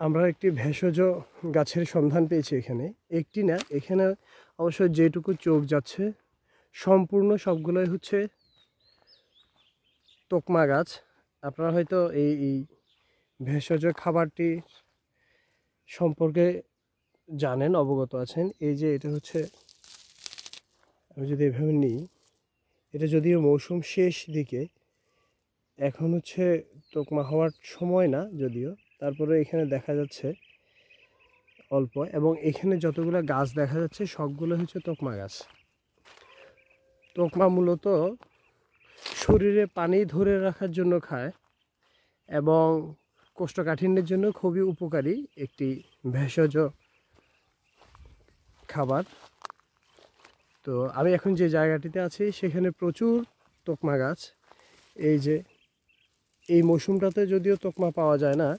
আমরা একটি ভেষজ গাছের সন্ধান পেয়েছি এখানে। একটি না, এখানে অবশ্য যেটুকু চোখ যাচ্ছে সম্পূর্ণ সবগুলোই হচ্ছে তোকমা গাছ। আপনারা হয়তো এই ভেষজ খাবারটি সম্পর্কে জানেন, অবগত আছেন। এই যে এটা হচ্ছে, আমি যদি এভাবে নিই, এটা যদিও মৌসুম শেষ দিকে, এখন হচ্ছে তোকমা হওয়ার সময় না যদিও, তারপরে এখানে দেখা যাচ্ছে অল্প, এবং এখানে যতগুলো গাছ দেখা যাচ্ছে সবগুলো হচ্ছে তোকমা গাছ। তোকমা মূলত শরীরে পানি ধরে রাখার জন্য খায় এবং কোষ্ঠকাঠিন্যের জন্য খুবই উপকারী একটি ভেষজ খাবার। তো আমি এখন যে জায়গাটিতে আছি সেখানে প্রচুর তোকমা গাছ। এই যে এই মৌসুমটাতে যদিও তোকমা পাওয়া যায় না,